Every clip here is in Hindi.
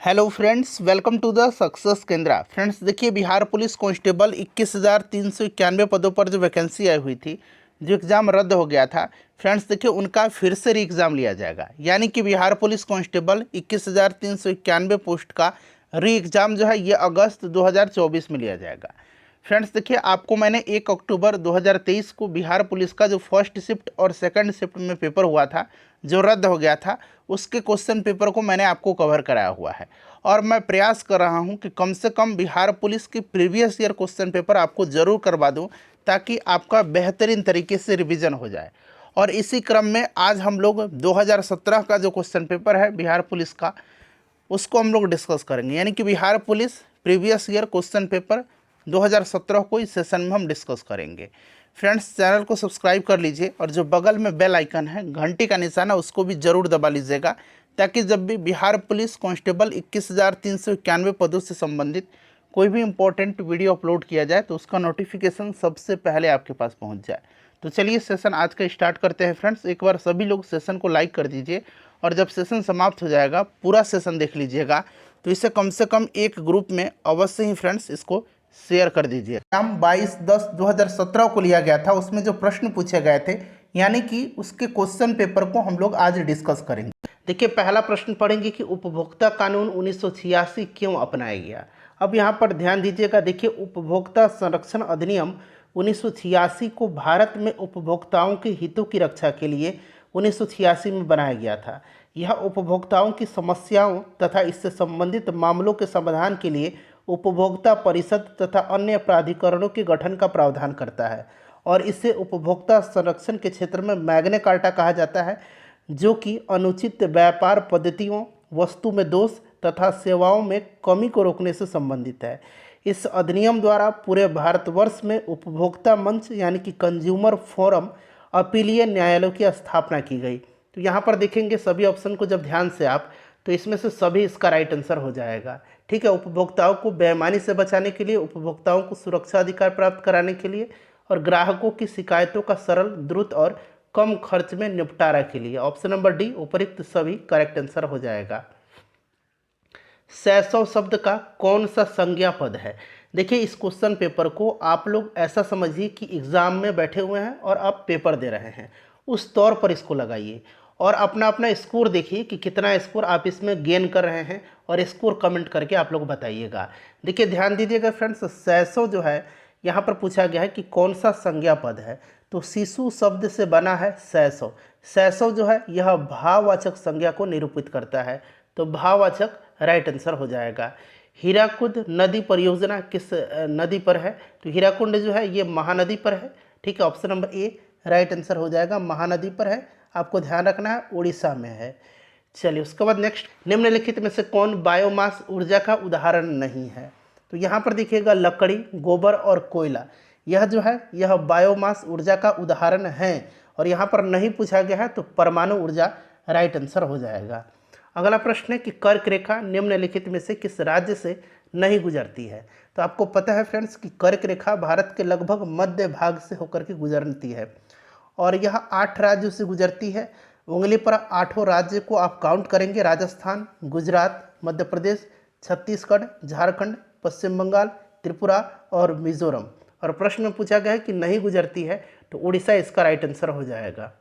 Hello friends, welcome to the success Kendra. Friends देखिए, बिहार पुलिस कांस्टेबल 21,391 पदों पर जो वैकेंसी आई हुई थी, जो एग्ज़ाम रद्द हो गया था, फ्रेंड्स देखिए उनका फिर से री एग्ज़ाम लिया जाएगा। यानी कि बिहार पुलिस कांस्टेबल 21,391 पोस्ट का री एग्ज़ाम जो है ये अगस्त 2024 में लिया जाएगा। फ्रेंड्स देखिए, आपको मैंने 1 अक्टूबर 2023 को बिहार पुलिस का जो फर्स्ट शिफ्ट और सेकंड शिफ्ट में पेपर हुआ था, जो रद्द हो गया था, उसके क्वेश्चन पेपर को मैंने आपको कवर कराया हुआ है। और मैं प्रयास कर रहा हूं कि कम से कम बिहार पुलिस की प्रीवियस ईयर क्वेश्चन पेपर आपको ज़रूर करवा दूं, ताकि आपका बेहतरीन तरीके से रिवीजन हो जाए। और इसी क्रम में आज हम लोग 2017 का जो क्वेश्चन पेपर है बिहार पुलिस का, उसको हम लोग डिस्कस करेंगे। यानी कि Bihar police previous year question paper 2017 को इस सेशन में हम डिस्कस करेंगे। फ्रेंड्स, चैनल को सब्सक्राइब कर लीजिए और जो बगल में बेल आइकन है, घंटी का निशान है, उसको भी ज़रूर दबा लीजिएगा, ताकि जब भी बिहार पुलिस कांस्टेबल 21,391 पदों से संबंधित कोई भी इम्पोर्टेंट वीडियो अपलोड किया जाए तो उसका नोटिफिकेशन सबसे पहले आपके पास पहुंच जाए। तो चलिए सेशन आज का स्टार्ट करते हैं। फ्रेंड्स, एक बार सभी लोग सेशन को लाइक कर दीजिए और जब सेशन समाप्त हो जाएगा पूरा सेशन देख लीजिएगा, तो इसे कम से कम एक ग्रुप में अवश्य ही फ्रेंड्स इसको शेयर कर दीजिए। नाम 22/10/2017 को लिया गया था, उसमें जो प्रश्न पूछे गए थे, यानी कि उसके क्वेश्चन पेपर को हम लोग आज डिस्कस करेंगे। देखिए, पहला प्रश्न पढ़ेंगे कि उपभोक्ता कानून 1986 क्यों अपनाया गया। अब यहाँ पर ध्यान दीजिएगा। देखिए, उपभोक्ता संरक्षण अधिनियम 1986 को भारत में उपभोक्ताओं के हितों की रक्षा के लिए 1986 में बनाया गया था। यह उपभोक्ताओं की समस्याओं तथा इससे संबंधित मामलों के समाधान के लिए उपभोक्ता परिषद तथा अन्य प्राधिकरणों के गठन का प्रावधान करता है, और इसे उपभोक्ता संरक्षण के क्षेत्र में मैग्ना कार्टा कहा जाता है, जो कि अनुचित व्यापार पद्धतियों, वस्तु में दोष तथा सेवाओं में कमी को रोकने से संबंधित है। इस अधिनियम द्वारा पूरे भारतवर्ष में उपभोक्ता मंच यानी कि कंज्यूमर फोरम अपीलीय न्यायालयों की स्थापना की गई। तो यहाँ पर देखेंगे सभी ऑप्शन को जब ध्यान से आप, तो इसमें से सभी इसका राइट आंसर हो जाएगा। ठीक है, उपभोक्ताओं को बेईमानी से बचाने के लिए, उपभोक्ताओं को सुरक्षा अधिकार प्राप्त कराने के लिए और ग्राहकों की शिकायतों का सरल, द्रुत और कम खर्च में निपटारा के लिए। ऑप्शन नंबर डी उपयुक्त सभी करेक्ट आंसर हो जाएगा। शैशव शब्द का कौन सा संज्ञा पद है। देखिए, इस क्वेश्चन पेपर को आप लोग ऐसा समझिए कि एग्जाम में बैठे हुए हैं और आप पेपर दे रहे हैं, उस तौर पर इसको लगाइए और अपना अपना स्कोर देखिए कि कितना स्कोर आप इसमें गेन कर रहे हैं, और स्कोर कमेंट करके आप लोग बताइएगा। देखिए, ध्यान दीजिएगा फ्रेंड्स, शैशव जो है यहाँ पर पूछा गया है कि कौन सा संज्ञा पद है, तो शिशु शब्द से बना है शैशव। शैशव जो है यह भाववाचक संज्ञा को निरूपित करता है, तो भाववाचक राइट आंसर हो जाएगा। हीराकुद नदी परियोजना किस नदी पर है, तो हीराकुंड जो है ये महानदी पर है। ठीक है, ऑप्शन नंबर ए राइट आंसर हो जाएगा, महानदी पर है। आपको ध्यान रखना है उड़ीसा में है। चलिए, उसके बाद नेक्स्ट, निम्नलिखित में से कौन बायोमास ऊर्जा का उदाहरण नहीं है। तो यहाँ पर देखिएगा लकड़ी, गोबर और कोयला, यह जो है यह बायोमास ऊर्जा का उदाहरण है, और यहाँ पर नहीं पूछा गया है तो परमाणु ऊर्जा राइट आंसर हो जाएगा। अगला प्रश्न है कि कर्क रेखा निम्नलिखित में से किस राज्य से नहीं गुजरती है। तो आपको पता है फ्रेंड्स कि कर्क रेखा भारत के लगभग मध्य भाग से होकर के गुजरती है, और यह 8 राज्यों से गुजरती है। उंगली पर 8 राज्य को आप काउंट करेंगे, राजस्थान, गुजरात, मध्य प्रदेश, छत्तीसगढ़, झारखंड, पश्चिम बंगाल, त्रिपुरा और मिजोरम। और प्रश्न में पूछा गया है कि नहीं गुजरती है, तो उड़ीसा इसका राइट आंसर हो जाएगा।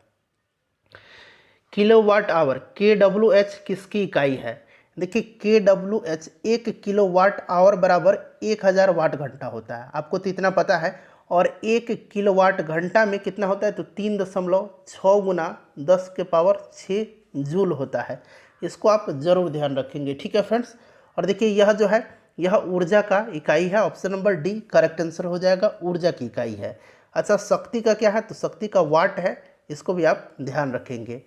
किलोवाट आवर, KWH किसकी इकाई है। देखिए, KWH 1 किलोवाट आवर बराबर 1000 वाट घंटा होता है, आपको तो इतना पता है। और 1 किलोवाट घंटा में कितना होता है, तो 3.6 गुना 10⁻6 जूल होता है। इसको आप जरूर ध्यान रखेंगे। ठीक है फ्रेंड्स, और देखिए यह जो है यह ऊर्जा का इकाई है। Option number D correct answer हो जाएगा, ऊर्जा की इकाई है। अच्छा, शक्ति का क्या है, तो शक्ति का वाट है, इसको भी आप ध्यान रखेंगे।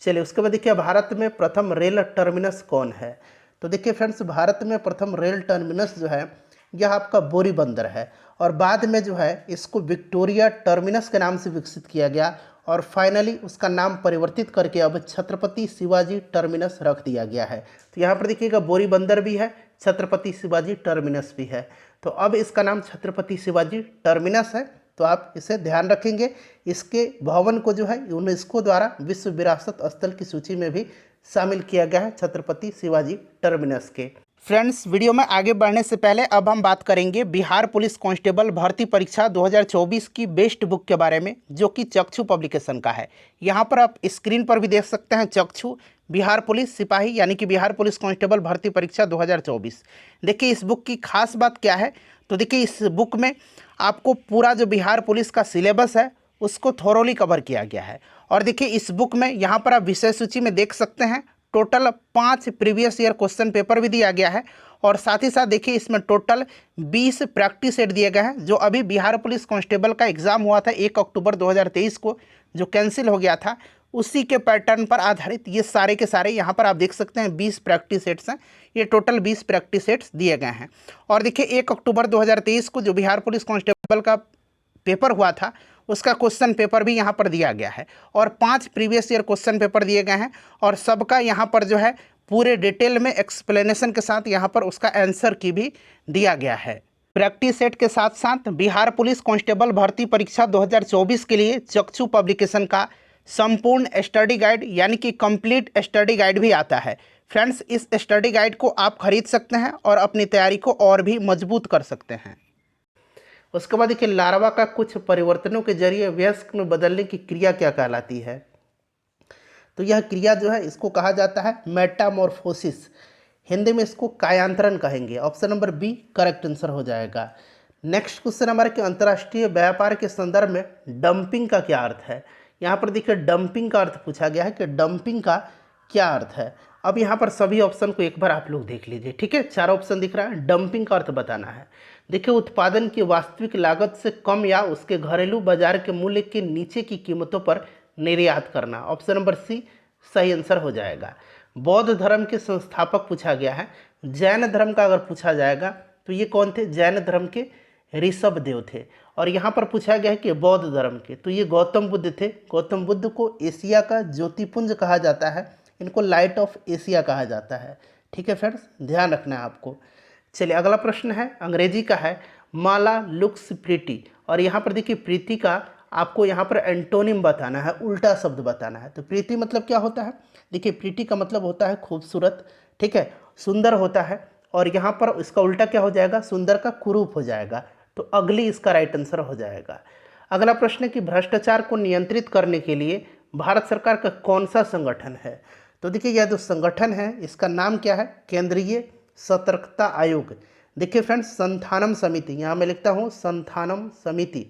चलिए, उसके बाद देखिए भारत में प्रथम रेल टर्मिनस कौन है। तो देखिए फ्रेंड्स, भारत में प्रथम रेल टर्मिनस जो है यह आपका बोरी बंदर है, और बाद में जो है इसको विक्टोरिया टर्मिनस के नाम से विकसित किया गया, और फाइनली उसका नाम परिवर्तित करके अब छत्रपति शिवाजी टर्मिनस रख दिया गया है। तो यहाँ पर देखिएगा बोरी बंदर भी है, छत्रपति शिवाजी टर्मिनस भी है, तो अब इसका नाम छत्रपति शिवाजी टर्मिनस है। तो आप इसे ध्यान रखेंगे। इसके भवन को जो है यूनेस्को द्वारा विश्व विरासत स्थल की सूची में भी शामिल किया गया है छत्रपति शिवाजी टर्मिनस के। फ्रेंड्स, वीडियो में आगे बढ़ने से पहले अब हम बात करेंगे बिहार पुलिस कांस्टेबल भर्ती परीक्षा 2024 की बेस्ट बुक के बारे में, जो कि चक्षु पब्लिकेशन का है। यहाँ पर आप स्क्रीन पर भी देख सकते हैं चक्षु बिहार पुलिस सिपाही यानी कि बिहार पुलिस कांस्टेबल भर्ती परीक्षा 2024। देखिए इस बुक की खास बात क्या है, तो देखिए इस बुक में आपको पूरा जो बिहार पुलिस का सिलेबस है उसको थोरोली कवर किया गया है। और देखिए इस बुक में यहाँ पर आप विषय सूची में देख सकते हैं total 5 previous year question paper भी दिया गया है, और साथ ही साथ देखिए इसमें टोटल 20 प्रैक्टिस सेट दिए गए हैं। जो अभी बिहार पुलिस कांस्टेबल का एग्ज़ाम हुआ था 1 अक्टूबर 2023 को, जो कैंसिल हो गया था, उसी के पैटर्न पर आधारित ये सारे के सारे यहाँ पर आप देख सकते हैं 20 प्रैक्टिस सेट्स हैं। ये टोटल 20 प्रैक्टिस सेट्स दिए गए हैं। और देखिए 1 अक्टूबर 2023 को जो बिहार पुलिस कांस्टेबल का पेपर हुआ था उसका क्वेश्चन पेपर भी यहाँ पर दिया गया है, और 5 प्रीवियस ईयर क्वेश्चन पेपर दिए गए हैं, और सबका यहाँ पर जो है पूरे डिटेल में एक्सप्लेनेशन के साथ यहाँ पर उसका आंसर की भी दिया गया है। प्रैक्टिस सेट के साथ साथ बिहार पुलिस कांस्टेबल भर्ती परीक्षा 2024 के लिए चक्षु पब्लिकेशन का संपूर्ण स्टडी गाइड यानी कि कंप्लीट स्टडी गाइड भी आता है। फ्रेंड्स, इस स्टडी गाइड को आप खरीद सकते हैं और अपनी तैयारी को और भी मजबूत कर सकते हैं। उसके बाद देखिए लार्वा का कुछ परिवर्तनों के जरिए वयस्क में बदलने की क्रिया क्या कहलाती है, तो यह क्रिया जो है इसको कहा जाता है मेटामॉर्फोसिस। हिंदी में इसको कायांतरण कहेंगे। Option number B correct answer हो जाएगा। नेक्स्ट क्वेश्चन हमारे कि अंतर्राष्ट्रीय व्यापार के संदर्भ में डंपिंग का क्या अर्थ है। यहाँ पर देखिए डंपिंग का अर्थ पूछा गया है कि डंपिंग का क्या अर्थ है। अब यहाँ पर सभी ऑप्शन को एक बार आप लोग देख लीजिए, ठीक है। 4 ऑप्शन दिख रहा है, डंपिंग का अर्थ बताना है। देखिए उत्पादन की वास्तविक लागत से कम या उसके घरेलू बाजार के मूल्य के नीचे की कीमतों पर निर्यात करना। ऑप्शन नंबर सी सही आंसर हो जाएगा। बौद्ध धर्म के संस्थापक पूछा गया है। जैन धर्म का अगर पूछा जाएगा तो ये कौन थे, जैन धर्म के ऋषभ देव थे। और यहाँ पर पूछा गया है कि बौद्ध धर्म के, तो ये गौतम बुद्ध थे। गौतम बुद्ध को एशिया का ज्योतिपुंज कहा जाता है, इनको लाइट ऑफ एशिया कहा जाता है। ठीक है फ्रेंड्स, ध्यान रखना है आपको। चलिए अगला प्रश्न है, अंग्रेजी का है। माला लुक्स प्रीटी, और यहाँ पर देखिए प्रीति का आपको यहाँ पर एंटोनिम बताना है, उल्टा शब्द बताना है। तो प्रीति मतलब क्या होता है, देखिए प्रीति का मतलब होता है खूबसूरत, ठीक है, सुंदर होता है, और यहाँ पर इसका उल्टा क्या हो जाएगा, सुंदर का कुरूप हो जाएगा। तो अगली इसका राइट आंसर हो जाएगा। अगला प्रश्न है कि भ्रष्टाचार को नियंत्रित करने के लिए भारत सरकार का कौन सा संगठन है। तो देखिए यह जो संगठन है इसका नाम क्या है, केंद्रीय सतर्कता आयोग। देखिए फ्रेंड्स, संथानम समिति, यहाँ मैं लिखता हूँ संथानम समिति,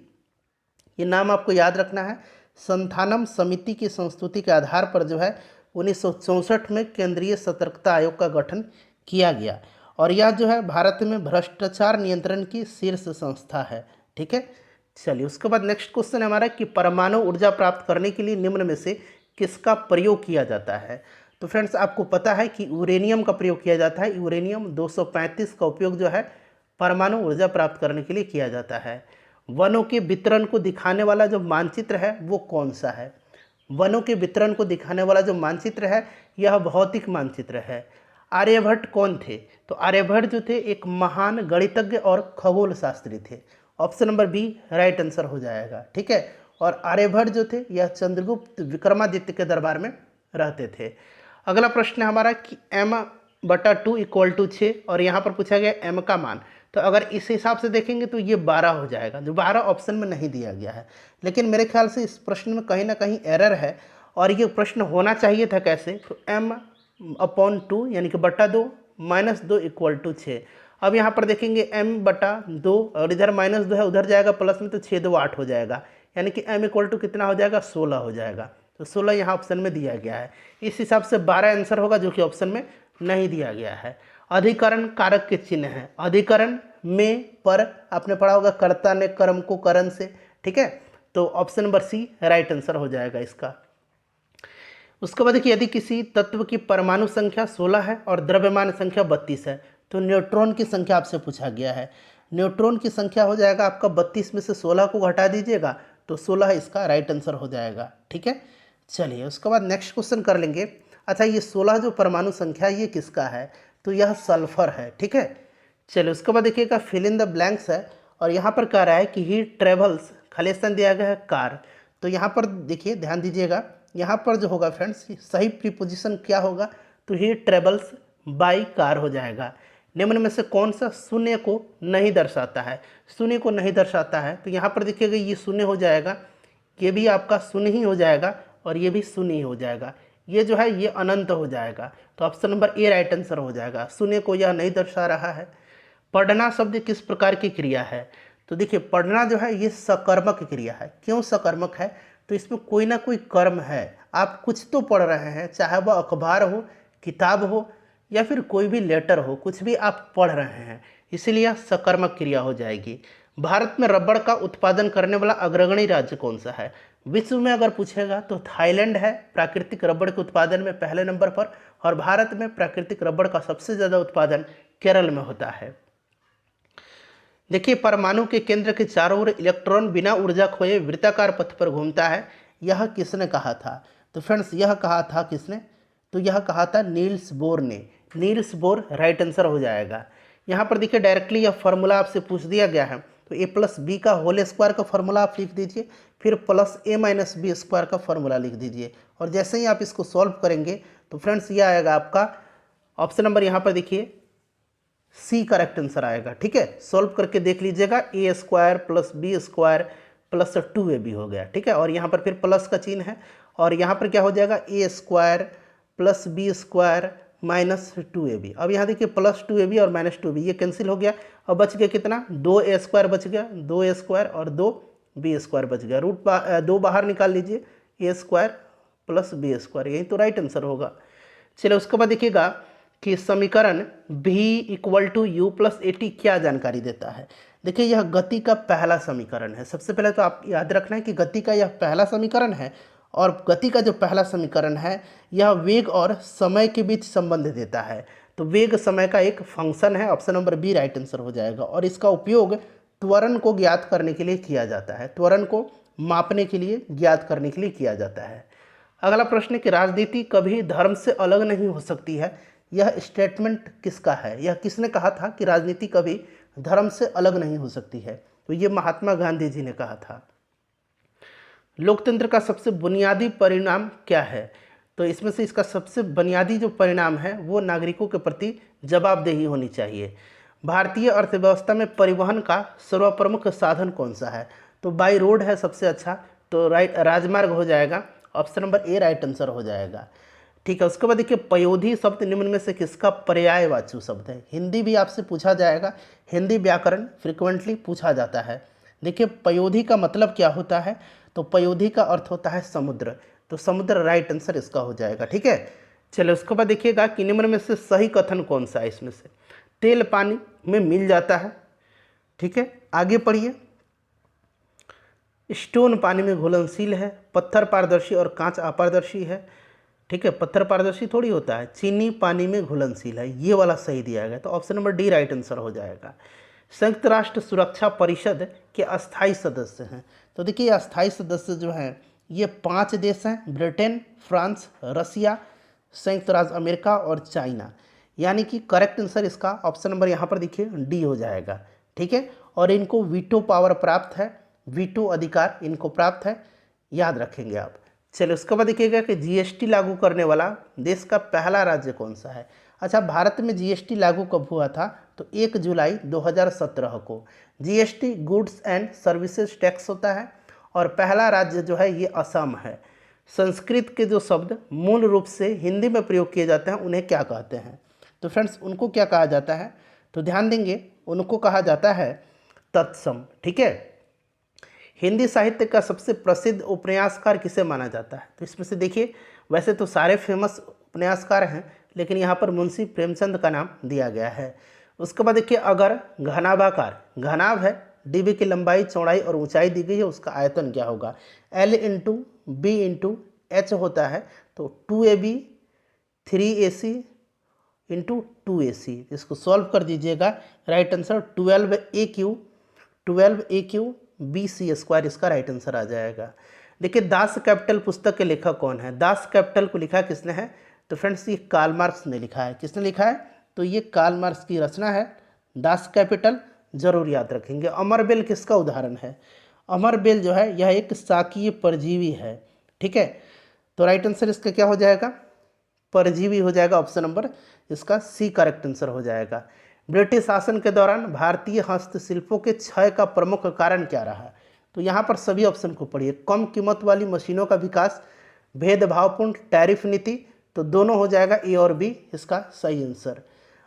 ये नाम आपको याद रखना है। संथानम समिति की संस्तुति के आधार पर जो है 1964 में केंद्रीय सतर्कता आयोग का गठन किया गया, और यह जो है भारत में भ्रष्टाचार नियंत्रण की शीर्ष संस्था है। ठीक है, चलिए उसके बाद नेक्स्ट क्वेश्चन है हमारा कि परमाणु ऊर्जा प्राप्त करने के लिए निम्न में से किसका प्रयोग किया जाता है। तो फ्रेंड्स आपको पता है कि यूरेनियम का प्रयोग किया जाता है। यूरेनियम 235 का उपयोग जो है परमाणु ऊर्जा प्राप्त करने के लिए किया जाता है। वनों के वितरण को दिखाने वाला जो मानचित्र है वो कौन सा है। वनों के वितरण को दिखाने वाला जो मानचित्र है यह भौतिक मानचित्र है। आर्यभट्ट कौन थे, तो आर्यभट्ट जो थे एक महान गणितज्ञ और खगोल शास्त्री थे। Option number B right answer हो जाएगा। ठीक है, और आर्यभट्ट जो थे यह चंद्रगुप्त विक्रमादित्य के दरबार में रहते थे। अगला प्रश्न है हमारा कि m/2 = 6, और यहाँ पर पूछा गया m का मान। तो अगर इस हिसाब से देखेंगे तो ये 12 हो जाएगा, जो 12 ऑप्शन में नहीं दिया गया है। लेकिन मेरे ख्याल से इस प्रश्न में कहीं ना कहीं एरर है, और ये प्रश्न होना चाहिए था कैसे, तो m/2 यानी कि (2 - 2 = 6। अब यहाँ पर देखेंगे m/2 और इधर -2 है, उधर जाएगा प्लस में, तो 6 2 8 हो जाएगा, यानी कि m = कितना हो जाएगा, 16 हो जाएगा। तो 16 यहाँ ऑप्शन में दिया गया है। इस हिसाब से 12 आंसर होगा, जो कि ऑप्शन में नहीं दिया गया है। अधिकरण कारक के चिन्ह है। अधिकरण में पर आपने पढ़ा होगा कर्ता ने कर्म को करण से, ठीक है, तो option number C right answer हो जाएगा इसका। उसके बाद देखिए यदि किसी तत्व की परमाणु संख्या 16 है और द्रव्यमान संख्या 32 है, तो न्यूट्रॉन की संख्या आपसे पूछा गया है। न्यूट्रॉन की संख्या हो जाएगा आपका 32 में से 16 को घटा दीजिएगा, तो 16 इसका राइट आंसर हो जाएगा। ठीक है, चलिए उसके बाद नेक्स्ट क्वेश्चन कर लेंगे। अच्छा, ये 16 जो परमाणु संख्या ये किसका है, तो यह सल्फर है। ठीक है, चलिए उसके बाद देखिएगा फिल इन द ब्लैंक्स है, और यहाँ पर कह रहा है कि ही ट्रेवल्स, खाली स्थान दिया गया है कार। तो यहाँ पर देखिए ध्यान दीजिएगा, यहाँ पर जो होगा फ्रेंड्स सही प्रीपोजिशन क्या होगा, तो ही ट्रेवल्स बाई कार हो जाएगा। निम्न में से कौन सा शून्य को नहीं दर्शाता है, शून्य को नहीं दर्शाता है, तो यहाँ पर देखिएगा ये शून्य हो जाएगा, ये भी आपका शून्य ही हो जाएगा और ये भी शून्य ही हो जाएगा, ये जो है ये अनंत हो जाएगा। तो ऑप्शन नंबर ए राइट आंसर हो जाएगा, शून्य को यह नहीं दर्शा रहा है। पढ़ना शब्द किस प्रकार की क्रिया है, तो देखिए पढ़ना जो है ये सकर्मक क्रिया है। क्यों सकर्मक है, तो इसमें कोई ना कोई कर्म है, आप कुछ तो पढ़ रहे हैं, चाहे वह अखबार हो, किताब हो या फिर कोई भी लेटर हो, कुछ भी आप पढ़ रहे हैं, इसीलिए यह सकर्मक क्रिया हो जाएगी। भारत में रबड़ का उत्पादन करने वाला अग्रगणी राज्य कौन सा है, विश्व में अगर पूछेगा तो थाईलैंड है प्राकृतिक रबड़ के उत्पादन में पहले नंबर पर, और भारत में प्राकृतिक रबड़ का सबसे ज़्यादा उत्पादन केरल में होता है। देखिए परमाणु के केंद्र के चारों ओर इलेक्ट्रॉन बिना ऊर्जा खोए वृत्ताकार पथ पर घूमता है, यह किसने कहा था, तो फ्रेंड्स यह कहा था किसने, तो यह कहा था नील्स बोर ने। नील्स बोर राइट आंसर हो जाएगा। यहाँ पर देखिए डायरेक्टली यह फॉर्मूला आपसे पूछ दिया गया है, तो ए प्लस बी का होल स्क्वायर का फॉर्मूला आप लिख दीजिए, फिर प्लस ए माइनस बी स्क्वायर का फॉर्मूला लिख दीजिए, और जैसे ही आप इसको सॉल्व करेंगे तो फ्रेंड्स ये आएगा आपका ऑप्शन नंबर यहाँ पर देखिए सी करेक्ट आंसर आएगा। ठीक है, सॉल्व करके देख लीजिएगा, a square plus b square plus 2ab हो गया। ठीक है, और यहाँ पर फिर प्लस का चिन्ह है, और यहाँ पर क्या हो जाएगा a square plus b square minus 2ab। अब यहाँ देखिए प्लस 2ab और माइनस 2ab ये कैंसिल हो गया, अब बच गया कितना, 2a स्क्वायर बच गया, 2a स्क्वायर और 2b स्क्वायर बच गया, रूट 2 बाहर निकाल लीजिए, ए स्क्वायर प्लस बी स्क्वायर, यही तो राइट आंसर होगा। चलिए उसके बाद देखिएगा कि समीकरण v equal to u plus a t क्या जानकारी देता है। देखिए यह गति का पहला समीकरण है। सबसे पहले तो आप याद रखना है कि गति का यह पहला समीकरण है, और गति का जो पहला समीकरण है यह वेग और समय के बीच संबंध देता है। तो वेग समय का एक फंक्शन है, option number B right answer हो जाएगा, और इसका उपयोग त्वरण को ज्ञात करने के लिए किया जाता है, त्वरण को मापने के लिए ज्ञात करने के लिए किया जाता है। अगला प्रश्न है कि राजनीति कभी धर्म से अलग नहीं हो सकती है, यह स्टेटमेंट किसका है, यह किसने कहा था कि राजनीति कभी धर्म से अलग नहीं हो सकती है, तो ये महात्मा गांधी जी ने कहा था। लोकतंत्र का सबसे बुनियादी परिणाम क्या है, तो इसमें से इसका सबसे बुनियादी जो परिणाम है वो नागरिकों के प्रति जवाबदेही होनी चाहिए। भारतीय अर्थव्यवस्था में परिवहन का सर्वप्रमुख साधन कौन सा है, तो बाई रोड है सबसे अच्छा, तो राजमार्ग हो जाएगा, ऑप्शन नंबर ए राइट आंसर हो जाएगा। ठीक है, उसके बाद देखिए पयोधी शब्द निम्न में से किसका पर्यायवाची शब्द है। हिंदी भी आपसे पूछा जाएगा, हिंदी व्याकरण फ्रिक्वेंटली पूछा जाता है। देखिए पयोधी का मतलब क्या होता है, तो पयोधी का अर्थ होता है समुद्र, तो समुद्र राइट आंसर इसका हो जाएगा। ठीक है, चलिए उसके बाद देखिएगा कि निम्न में से सही कथन कौन सा है। इसमें से तेल पानी में मिल जाता है, ठीक है, आगे पढ़िए। स्टोन पानी में घुलनशील है, पत्थर पारदर्शी और कांच अपारदर्शी है। ठीक है, पत्थर पारदर्शी थोड़ी होता है, चीनी पानी में घुलनशील है, ये वाला सही दिया गया, तो option number D right answer हो जाएगा। संयुक्त राष्ट्र सुरक्षा परिषद के अस्थायी सदस्य हैं, तो देखिए अस्थायी सदस्य जो हैं ये 5 देश हैं, ब्रिटेन, फ्रांस, रसिया, संयुक्त राज्य अमेरिका और चाइना, यानी कि करेक्ट आंसर इसका ऑप्शन नंबर यहाँ पर देखिए डी हो जाएगा। ठीक है, और इनको वीटो पावर प्राप्त है, वीटो अधिकार इनको प्राप्त है, याद रखेंगे आप। चलिए उसके बाद देखिएगा कि जीएसटी लागू करने वाला देश का पहला राज्य कौन सा है। अच्छा, भारत में जीएसटी लागू कब हुआ था, तो 1 जुलाई 2017 को। GST goods and services tax होता है, और पहला राज्य जो है ये असम है। संस्कृत के जो शब्द मूल रूप से हिंदी में प्रयोग किए जाते हैं उन्हें क्या कहते हैं, तो फ्रेंड्स उनको क्या कहा जाता है, तो ध्यान देंगे उनको कहा जाता है तत्सम। ठीक है, हिंदी साहित्य का सबसे प्रसिद्ध उपन्यासकार किसे माना जाता है, तो इसमें से देखिए वैसे तो सारे फेमस उपन्यासकार हैं, लेकिन यहाँ पर मुंशी प्रेमचंद का नाम दिया गया है। उसके बाद देखिए अगर घनाभाकार, घनाभ है, डिब्बे की लंबाई चौड़ाई और ऊंचाई दी गई है, उसका आयतन क्या होगा, L into b into h होता है, तो 2ab 3ac इंटू 2ac, इसको सॉल्व कर दीजिएगा, right answer 12a BC square इसका राइट आंसर आ जाएगा। देखिए दास कैपिटल पुस्तक के लेखक कौन है, दास कैपिटल को लिखा किसने है, तो फ्रेंड्स ये कार्ल मार्क्स ने लिखा है। किसने लिखा है, तो ये कार्ल मार्क्स की रचना है दास कैपिटल, जरूर याद रखेंगे। अमरबेल किसका उदाहरण है, अमरबेल जो है यह एक शाकीय परजीवी है। ठीक है, तो राइट आंसर इसका क्या हो जाएगा, परजीवी हो जाएगा। ऑप्शन नंबर इसका सी करेक्ट आंसर हो जाएगा। ब्रिटिश शासन के दौरान भारतीय हस्तशिल्पों के क्षय का प्रमुख कारण क्या रहा? तो यहाँ पर सभी ऑप्शन को पढ़िए। कम कीमत वाली मशीनों का विकास, भेदभावपूर्ण टैरिफ नीति, तो दोनों हो जाएगा ए और बी इसका सही आंसर।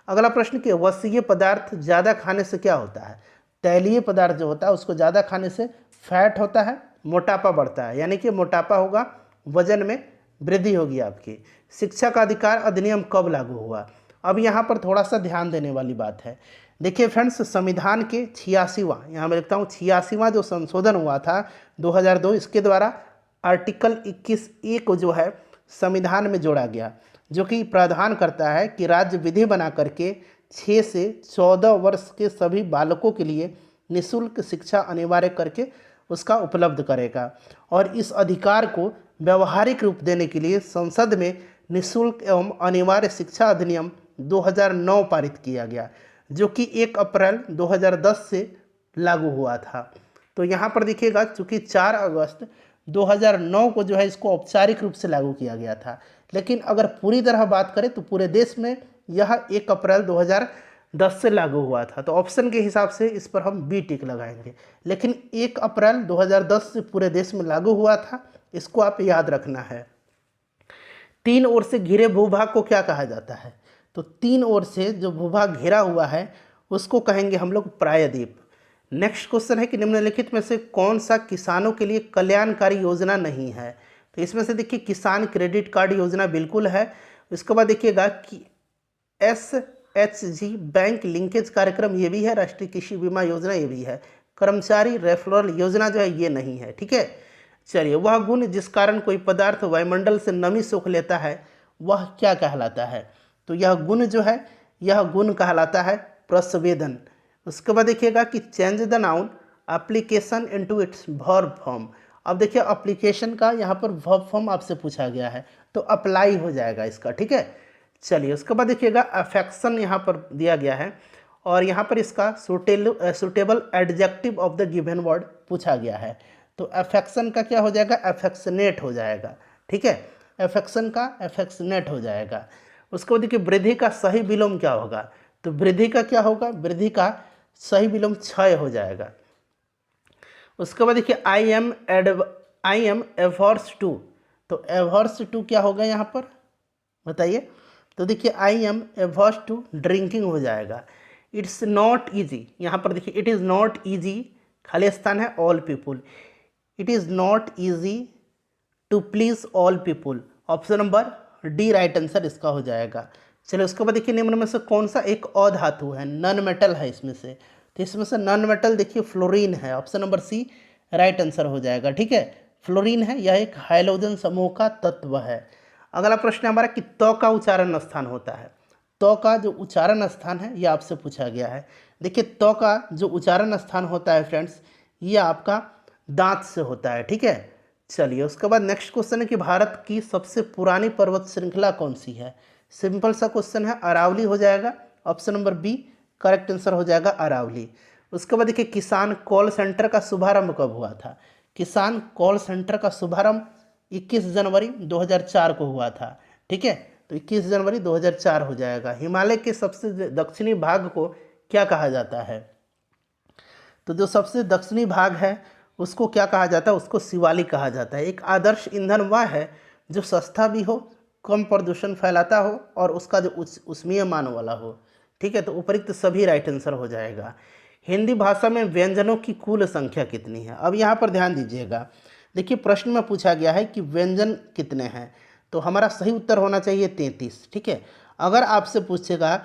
अगला प्रश्न कि वसीय पदार्थ ज़्यादा खाने से क्या होता है? तैलीय पदार्थ जो होता है उसको ज़्यादा खाने से फैट होता है, मोटापा बढ़ता है, यानी कि मोटापा होगा, वजन में वृद्धि होगी आपकी। शिक्षा का अधिकार अधिनियम कब लागू हुआ? अब यहाँ पर थोड़ा सा ध्यान देने वाली बात है। देखिए फ्रेंड्स, संविधान के 86वां, यहाँ मैं लिखता हूँ 86वां जो संशोधन हुआ था 2002, इसके द्वारा आर्टिकल 21A को जो है संविधान में जोड़ा गया, जो कि प्रावधान करता है कि राज्य विधि बना करके 6 से 14 वर्ष के सभी बालकों के लिए निःशुल्क शिक्षा अनिवार्य करके उसका उपलब्ध करेगा। और इस अधिकार को व्यवहारिक रूप देने के लिए संसद में निःशुल्क एवं अनिवार्य शिक्षा अधिनियम 2009 पारित किया गया, जो कि 1 अप्रैल 2010 से लागू हुआ था। तो यहाँ पर देखिएगा, चूँकि 4 अगस्त 2009 को जो है इसको औपचारिक रूप से लागू किया गया था, लेकिन अगर पूरी तरह बात करें तो पूरे देश में यह 1 अप्रैल 2010 से लागू हुआ था। तो ऑप्शन के हिसाब से इस पर हम बी टिक लगाएंगे, लेकिन 1 अप्रैल 2010 से पूरे देश में लागू हुआ था, इसको आप याद रखना है। 3 ओर से घिरे भूभाग को क्या कहा जाता है? तो 3 ओर से जो भूभाग घिरा हुआ है उसको कहेंगे हम लोग प्रायद्वीप। नेक्स्ट क्वेश्चन है कि निम्नलिखित में से कौन सा किसानों के लिए कल्याणकारी योजना नहीं है? तो इसमें से देखिए किसान क्रेडिट कार्ड योजना बिल्कुल है। इसके बाद देखिएगा कि SHG बैंक लिंकेज कार्यक्रम ये भी है, राष्ट्रीय कृषि बीमा योजना ये भी है। कर्मचारी रेफरल योजना जो है ये नहीं है, ठीक है। चलिए, वह गुण जिस कारण कोई पदार्थ वायुमंडल से नमी सोख लेता है वह क्या कहलाता है? तो यह गुण जो है, यह गुण कहलाता है प्रस्वेदन। उसके बाद देखिएगा कि change the noun application into its verb form. अब देखिए एप्लीकेशन का यहाँ पर वर्ब फॉर्म आपसे पूछा गया है, तो अप्लाई हो जाएगा इसका, ठीक है। चलिए, उसके बाद देखिएगा अफेक्शन यहाँ पर दिया गया है, और यहाँ पर इसका suitable adjective of the given word पूछा गया है। तो अफेक्शन का क्या हो जाएगा? अफेक्शनेट हो जाएगा, ठीक है। अफेक्शन का अफेक्शनेट हो जाएगा। उसके बाद देखिए वृद्धि का सही विलोम क्या होगा? तो वृद्धि का क्या होगा? वृद्धि का सही विलोम क्षय हो जाएगा। उसके बाद देखिए आई एम एवर्स टू, तो एवर्स टू क्या होगा यहाँ पर बताइए? तो देखिए I am averse to drinking हो जाएगा। इट्स नॉट ईजी, यहाँ पर देखिए इट इज़ नॉट ईजी, खाली स्थान है all people. It is not easy to please all people. Option number D right answer इसका हो जाएगा। चलिए, उसके बाद देखिए निम्न में से कौन सा एक अधातु है, नॉन मेटल है इसमें से? तो इसमें से नॉन मेटल देखिए फ्लोरीन है। Option number C right answer हो जाएगा, ठीक है। फ्लोरीन है, यह एक हाइड्रोजन समूह का तत्व है। अगला प्रश्न हमारा कि त का उच्चारण स्थान होता है। त का जो उच्चारण स्थान है यह आपसे पूछा गया है। देखिए त का जो उच्चारण स्थान होता है फ्रेंड्स, ये आपका दांत से होता है, ठीक है। चलिए, उसके बाद नेक्स्ट क्वेश्चन है कि भारत की सबसे पुरानी पर्वत श्रृंखला कौन सी है? सिंपल सा क्वेश्चन है, अरावली हो जाएगा। Option number B correct answer हो जाएगा, अरावली। उसके बाद देखिए किसान कॉल सेंटर का शुभारंभ कब हुआ था? किसान कॉल सेंटर का शुभारंभ 21 जनवरी 2004 को हुआ था, ठीक है। तो 21 जनवरी 2004 हो जाएगा। हिमालय के सबसे दक्षिणी भाग को क्या कहा जाता है? तो जो सबसे दक्षिणी भाग है उसको क्या कहा जाता है? उसको शिवालिक कहा जाता है। एक आदर्श ईंधन वह है जो सस्ता भी हो, कम प्रदूषण फैलाता हो और उसका जो उष्मीय मान वाला हो, ठीक है। तो उपयुक्त सभी राइट आंसर हो जाएगा। हिंदी भाषा में व्यंजनों की कुल संख्या कितनी है? अब यहाँ पर ध्यान दीजिएगा, देखिए प्रश्न में पूछा गया है कि व्यंजन कितने हैं, तो हमारा सही उत्तर होना चाहिए 33, ठीक है। अगर आपसे पूछेगा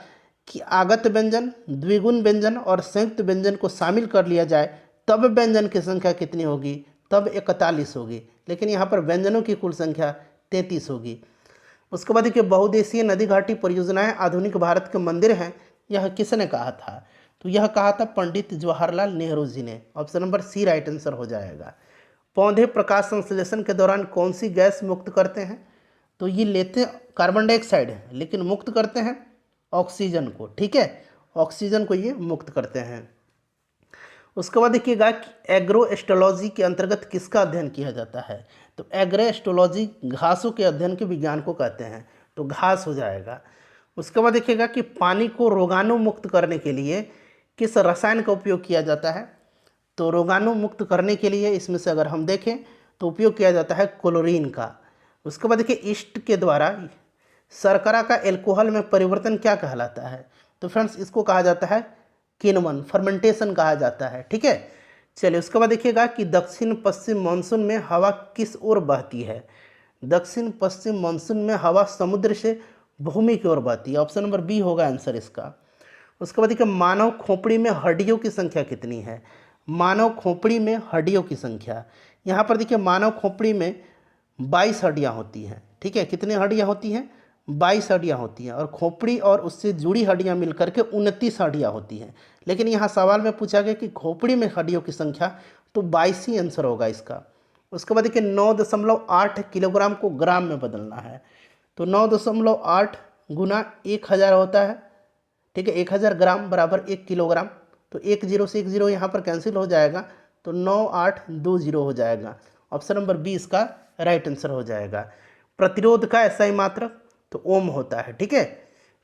कि आगत व्यंजन, द्विगुण व्यंजन और संयुक्त व्यंजन को शामिल कर लिया जाए तब व्यंजन की संख्या कितनी होगी? तब 41 होगी, लेकिन यहाँ पर व्यंजनों की कुल संख्या 33 होगी। उसके बाद देखिए बहुदेशीय नदी घाटी परियोजनाएं आधुनिक भारत के मंदिर हैं, यह किसने कहा था? तो यह कहा था पंडित जवाहरलाल नेहरू जी ने। Option number C right answer हो जाएगा। पौधे प्रकाश संश्लेषण के दौरान कौन सी गैस मुक्त करते हैं? तो ये लेते कार्बन डाइऑक्साइड है, लेकिन मुक्त करते हैं ऑक्सीजन को, ठीक है। ऑक्सीजन को ये मुक्त करते हैं। उसके बाद देखिएगा कि एग्रो एस्ट्रोलॉजी के अंतर्गत किसका अध्ययन किया जाता है? तो एग्रोएस्ट्रोलॉजी घासों के अध्ययन के विज्ञान को कहते हैं, तो घास हो जाएगा। उसके बाद देखिएगा कि पानी को रोगाणु मुक्त करने के लिए किस रसायन का उपयोग किया जाता है। तो रोगाणु मुक्त करने के लिए इसमें से अगर हम देखें तो उपयोग किया जाता है क्लोरीन का। उसके बाद देखिए ईस्ट के द्वारा शर्करा का एल्कोहल में परिवर्तन क्या कहलाता है। तो फ्रेंड्स इसको कहा जाता है किण्वन, फर्मेंटेशन कहा जाता है। ठीक है, चलिए उसके बाद देखिएगा कि दक्षिण पश्चिम मानसून में हवा किस ओर बहती है। दक्षिण पश्चिम मानसून में हवा समुद्र से भूमि की ओर बहती है। ऑप्शन नंबर बी होगा आंसर इसका। उसके बाद देखिए मानव खोपड़ी में हड्डियों की संख्या कितनी है। मानव खोपड़ी में हड्डियों की संख्या, यहाँ पर देखिए मानव खोपड़ी में 22 हड्डियाँ होती हैं। ठीक है, कितनी हड्डियाँ होती हैं, 22 हड्डियाँ होती हैं, और खोपड़ी और उससे जुड़ी हड्डियाँ मिलकर के 29 हड्डियाँ होती हैं। लेकिन यहाँ सवाल में पूछा गया कि खोपड़ी में हड्डियों की संख्या, तो 22 ही आंसर होगा इसका। उसके बाद देखिए 9.8 किलोग्राम को ग्राम में बदलना है। तो 9.8 गुना 1000 होता है। ठीक है, 1000 ग्राम बराबर 1 किलोग्राम। तो 1 0 से 1 0 यहाँ पर कैंसिल हो जाएगा, तो 9820 हो जाएगा। ऑप्शन नंबर बी इसका राइट आंसर हो जाएगा। प्रतिरोध का SI मात्रक तो ओम होता है। ठीक है,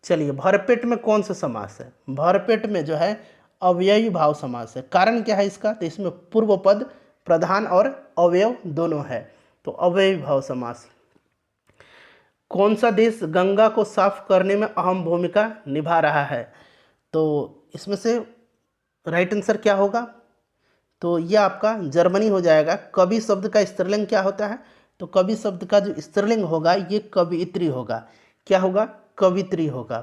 चलिए भरपेट में कौन सा समास है। भरपेट में जो है अव्ययी भाव समास है। कारण क्या है इसका, तो इसमें पूर्व पद, प्रधान और अवयव दोनों है, तो अव्ययी भाव समास। कौन सा देश गंगा को साफ करने में अहम भूमिका निभा रहा है। तो इसमें से राइट आंसर क्या होगा, तो यह आपका जर्मनी हो जाएगा। कवि शब्द का स्त्रीलिंग क्या होता है, तो कवि शब्द का जो स्त्रीलिंग होगा ये कवियत्री होगा। क्या होगा, कवित्री होगा।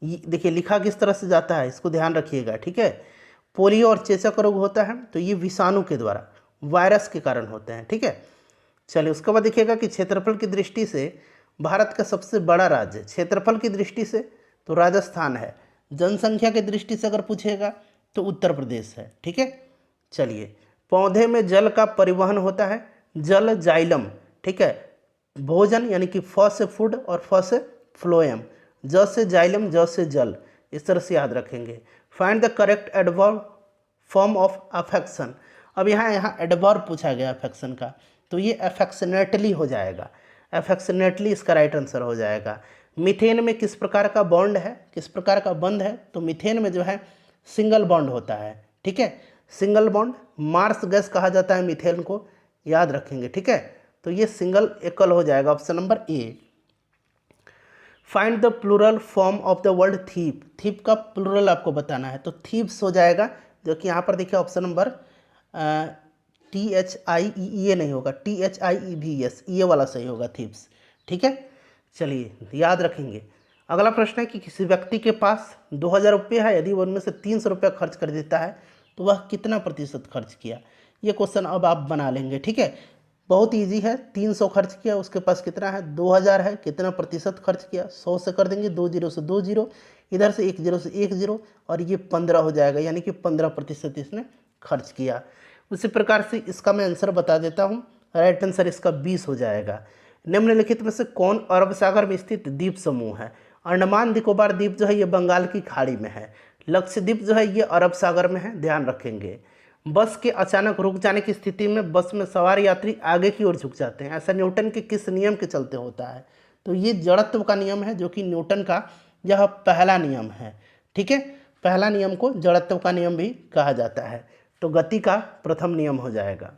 देखिए लिखा किस तरह से जाता है, इसको ध्यान रखिएगा। ठीक है, पोलियो और चेचक रोग होता है तो ये विषाणु के द्वारा, वायरस के कारण होते हैं। ठीक है, चलिए उसके बाद देखिएगा कि क्षेत्रफल की दृष्टि से भारत का सबसे बड़ा राज्य, क्षेत्रफल की दृष्टि से तो राजस्थान है। जनसंख्या की दृष्टि से अगर पूछेगा तो उत्तर प्रदेश है। ठीक है, चलिए पौधे में जल का परिवहन होता है, जल जाइलम। ठीक है, भोजन यानी कि फ से फूड और फ से फ्लोएम, ज से जाइलम, ज से जल, इस तरह से याद रखेंगे। Find the correct adverb form of affection. अब यहाँ एडवर्ब पूछा गया अफेक्शन का, तो ये अफेक्शनेटली हो जाएगा। अफेक्शनेटली इसका राइट आंसर हो जाएगा। मीथेन में किस प्रकार का बॉन्ड है, किस प्रकार का बंध है, तो मीथेन में जो है सिंगल बॉन्ड होता है। ठीक है, सिंगल बॉन्ड। मार्स गैस कहा जाता है मीथेन को, याद रखेंगे। ठीक है, तो ये सिंगल एकल हो जाएगा, option number A. Find the plural form of the word thief. Thief का प्लूरल आपको बताना है, तो थीप्स हो जाएगा, जो कि यहाँ पर देखिए ऑप्शन नंबर THIE नहीं होगा, THIEVS, ये वाला सही होगा, थीप्स। ठीक है, चलिए याद रखेंगे। अगला प्रश्न है कि किसी व्यक्ति के पास 2000 रुपये है, यदि वो उनमें से 300 रुपये खर्च कर देता है तो वह कितना प्रतिशत खर्च किया। ये क्वेश्चन अब आप बना लेंगे। ठीक है, बहुत इजी है। 300 खर्च किया, उसके पास कितना है, 2000 है, कितना प्रतिशत खर्च किया, 100 से कर देंगे, 2 0 से 2 0, इधर से 1 0 से 1 0, और ये 15 हो जाएगा, यानी कि 15% इसने खर्च किया। उसी प्रकार से इसका मैं आंसर बता देता हूँ। राइट आंसर इसका 20 हो जाएगा। निम्नलिखित में से कौन अरब सागर में स्थित द्वीप समूह है। अंडमान निकोबार द्वीप जो है ये बंगाल की खाड़ी में है। लक्षद्वीप जो है ये अरब सागर में है, ध्यान रखेंगे। बस के अचानक रुक जाने की स्थिति में बस में सवार यात्री आगे की ओर झुक जाते हैं, ऐसा न्यूटन के किस नियम के चलते होता है। तो ये जड़त्व का नियम है, जो कि न्यूटन का यह पहला नियम है। ठीक है, पहला नियम को जड़त्व का नियम भी कहा जाता है, तो गति का प्रथम नियम हो जाएगा।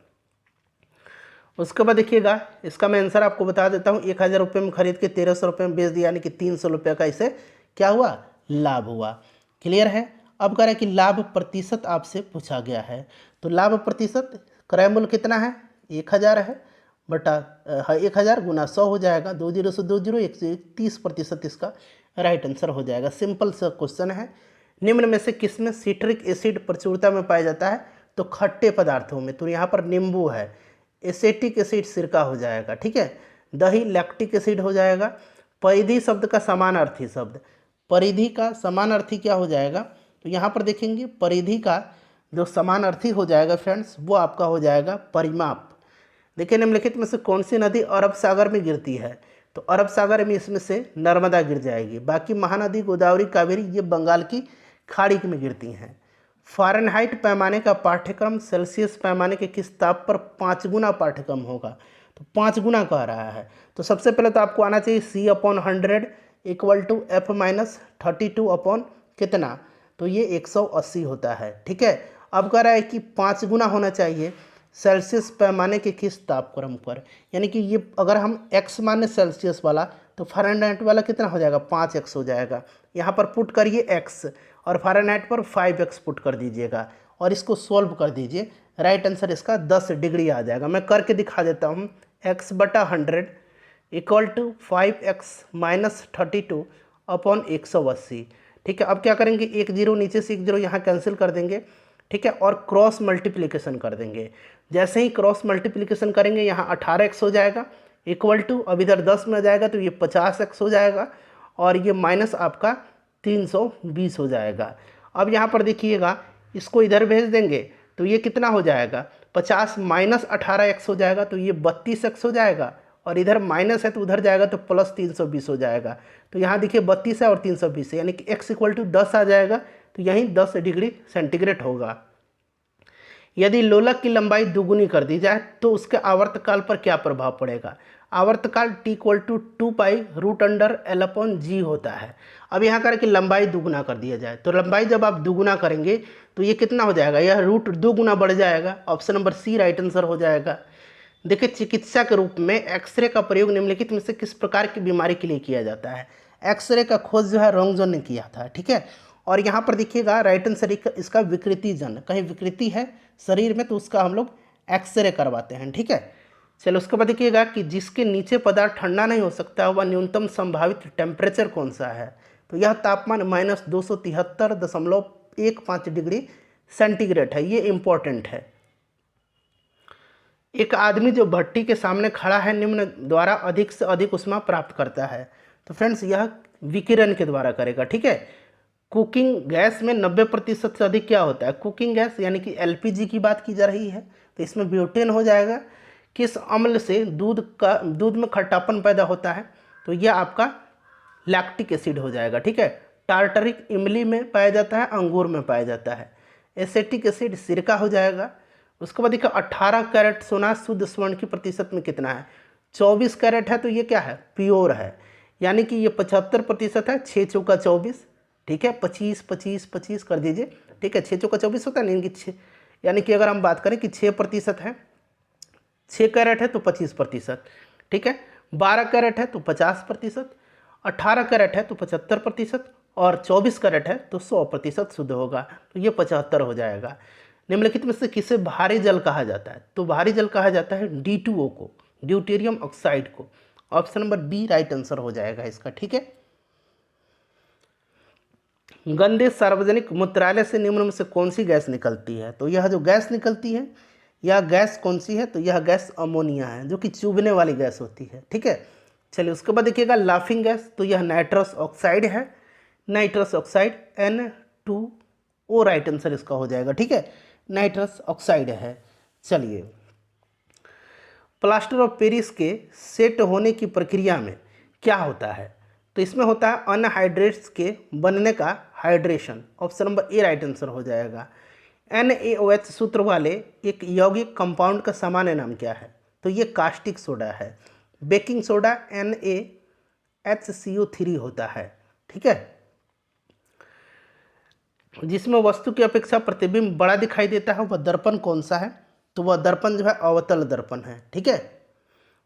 उसके बाद देखिएगा, इसका मैं आंसर आपको बता देता हूँ। 1000 रुपये में खरीद के 1300 रुपये में बेच दिया, यानी कि 300 रुपये का इसे क्या हुआ, लाभ हुआ। क्लियर है। अब कह रहे हैं कि लाभ प्रतिशत आपसे पूछा गया है, तो लाभ प्रतिशत क्रय मूल्य कितना है, 1000 है, बटा 1000 गुना 100 हो जाएगा, 2 0 से 2 0, 130% इसका राइट आंसर हो जाएगा। सिंपल सा क्वेश्चन है। निम्न में से किसमें सिट्रिक एसिड प्रचुरता में पाया जाता है, तो खट्टे पदार्थों में, तो यहाँ पर नींबू है, एसेटिक एसिड सिरका हो जाएगा। ठीक है, दही लैक्टिक एसिड हो जाएगा। परिधि शब्द का समानार्थी शब्द, परिधि का समानार्थी क्या हो जाएगा, तो यहाँ पर देखेंगे परिधि का जो समानार्थी हो जाएगा फ्रेंड्स, वो आपका हो जाएगा परिमाप। देखिए निम्नलिखित में से कौन सी नदी अरब सागर में गिरती है, तो अरब सागर में इसमें से नर्मदा गिर जाएगी। बाकी महानदी गोदावरी कावेरी ये बंगाल की खाड़ी में गिरती हैं। फ़ारेनहाइट पैमाने का पाठ्यक्रम सेल्सियस पैमाने के किस ताप पर 5 गुना पाठ्यक्रम होगा, तो 5 गुना कह रहा है। तो सबसे पहले तो आपको आना चाहिए C/100 equal to F minus 32 upon कितना, तो ये 180 होता है। ठीक है, अब कह रहा है कि 5 गुना होना चाहिए सेल्सियस पैमाने के किस तापक्रम पर, यानी कि ये अगर हम x माने सेल्सियस वाला तो फ़ारेनहाइट वाला कितना हो जाएगा 5x हो जाएगा। यहाँ पर पुट करिए x और फ़ारेनहाइट पर 5x पुट कर दीजिएगा और इसको सोल्व कर दीजिए। राइट आंसर इसका 10 डिग्री आ जाएगा। मैं करके दिखा देता हूँ। x/100 equal to 5x minus 32 upon 180। ठीक है, अब क्या करेंगे, 1 0 नीचे से 1 0 यहाँ कैंसिल कर देंगे। ठीक है, और क्रॉस मल्टीप्लिकेशन कर देंगे। जैसे ही क्रॉस मल्टीप्लिकेशन करेंगे यहाँ 18x हो जाएगा इक्वल टू, अब इधर 10 में आ जाएगा तो ये 50x हो जाएगा और ये माइनस आपका 320 हो जाएगा। अब यहाँ पर देखिएगा, इसको इधर भेज देंगे तो ये कितना हो जाएगा, 50 माइनस 18x हो जाएगा तो ये 32x हो जाएगा और इधर माइनस है तो उधर जाएगा तो प्लस 320 हो जाएगा। तो यहाँ देखिए 32 है और 320 है, यानी कि x इक्वल टू 10 आ जाएगा, तो यहीं 10 डिग्री सेंटीग्रेड होगा। यदि लोलक की लंबाई दुगुनी कर दी जाए तो उसके आवर्तकाल पर क्या प्रभाव पड़ेगा। आवर्तकाल t इक्वल टू 2π√L/g होता है। अब यहाँ कर कि लंबाई दुगुना कर दिया जाए, तो लंबाई जब आप दुगुना करेंगे तो ये कितना हो जाएगा, यह रूट 2 गुना बढ़ जाएगा। Option number C right answer हो जाएगा। देखिए, चिकित्सा के रूप में एक्सरे का प्रयोग निम्नलिखित में से किस प्रकार की बीमारी के लिए किया जाता है। एक्सरे का खोज जो है रोंगजन ने किया था। ठीक है, और यहाँ पर देखिएगा राइट आंसर इसका विकृति जन, कहीं विकृति है शरीर में तो उसका हम लोग एक्सरे करवाते हैं। ठीक है, चलो उसके बाद देखिएगा कि जिसके नीचे पदार्थ ठंडा नहीं हो सकता वह न्यूनतम संभावित टेम्परेचर कौन सा है, तो यह तापमान -273.15 डिग्री सेंटीग्रेड है। ये इंपॉर्टेंट है। एक आदमी जो भट्टी के सामने खड़ा है निम्न द्वारा अधिक से अधिक ऊष्मा प्राप्त करता है, तो फ्रेंड्स यह विकिरण के द्वारा करेगा। ठीक है, कुकिंग गैस में 90% से अधिक क्या होता है, कुकिंग गैस यानी कि एलपीजी की बात की जा रही है, तो इसमें ब्यूटेन हो जाएगा। किस अम्ल से दूध में खट्टापन पैदा होता है, तो यह आपका लैक्टिक एसिड हो जाएगा। ठीक है, टार्टरिक इमली में पाया जाता है, अंगूर में पाया जाता है। एसेटिक एसिड सिरका हो जाएगा। उसके बाद देखिए 18 कैरेट सोना शुद्ध स्वर्ण की प्रतिशत में कितना है, 24 कैरेट है, तो ये क्या है, प्योर है, यानी कि ये 75% है। 6 चौका 24, ठीक है, 25 25 25 कर दीजिए। ठीक है, 6 चौका 24 होता है नहीं कि 6, यानी कि अगर हम बात करें कि 6% है, 6 कैरेट है तो 25%। ठीक है, 12 कैरेट है तो 50%, 18 कैरेट है तो 75% और 24 कैरेट है तो 100% शुद्ध होगा, तो ये 75 हो जाएगा। निम्नलिखित में से किसे भारी जल कहा जाता है, तो भारी जल कहा जाता है D2O को, ड्यूटेरियम ऑक्साइड को। Option number B right answer हो जाएगा इसका। ठीक है, गंदे सार्वजनिक मूत्रालय से निम्न में से कौन सी गैस निकलती है, तो यह जो गैस निकलती है यह गैस कौन सी है, तो यह गैस अमोनिया है, जो कि चुभने वाली गैस होती है। ठीक है, चलिए उसके बाद देखिएगा लाफिंग गैस, तो यह नाइट्रस ऑक्साइड है, nitrous oxide N2O right answer इसका हो जाएगा। ठीक है, नाइट्रस ऑक्साइड है। चलिए, प्लास्टर ऑफ पेरिस के सेट होने की प्रक्रिया में क्या होता है, तो इसमें होता है अनहाइड्रेट्स के बनने का हाइड्रेशन। ऑप्शन नंबर ए राइट आंसर हो जाएगा। NaOH सूत्र वाले एक यौगिक कंपाउंड का सामान्य नाम क्या है, तो ये कास्टिक सोडा है। बेकिंग सोडा NaHCO3 होता है। ठीक है, जिसमें वस्तु की अपेक्षा प्रतिबिंब बड़ा दिखाई देता है वह दर्पण कौन सा है, तो वह दर्पण जो है अवतल दर्पण है। ठीक है,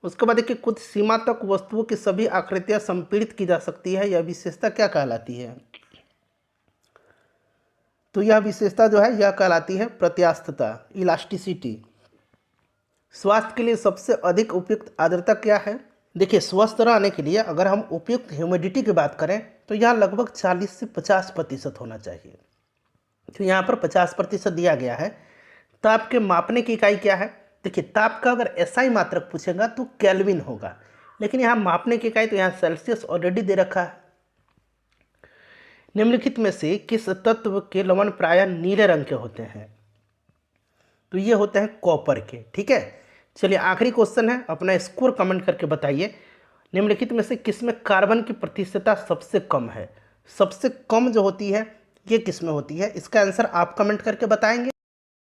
उसके बाद देखिए कुछ सीमा तक वस्तुओं की सभी आकृतियां संपीड़ित की जा सकती है, यह विशेषता क्या कहलाती है, तो यह विशेषता जो है यह कहलाती है प्रत्यास्थता, इलास्टिसिटी। स्वास्थ्य के लिए सबसे अधिक उपयुक्त आर्द्रता क्या है, देखिए स्वस्थ रहने के लिए अगर हम उपयुक्त ह्यूमिडिटी की बात करें तो यह लगभग 40 से 50% होना चाहिए, तो यहाँ पर 50% दिया गया है। ताप के मापने की इकाई क्या है, देखिए ताप का अगर SI मात्रक पूछेगा तो केल्विन होगा, लेकिन यहाँ मापने की इकाई तो यहाँ सेल्सियस ऑलरेडी दे रखा है। निम्नलिखित में से किस तत्व के लवण प्रायः नीले रंग के होते हैं, तो ये होते हैं कॉपर के। ठीक है, चलिए आखिरी क्वेश्चन है, अपना स्कोर कमेंट करके बताइए। निम्नलिखित में से किसमें कार्बन की प्रतिशतता सबसे कम है, सबसे कम जो होती है ये किसमें होती है, इसका आंसर आप कमेंट करके बताएंगे।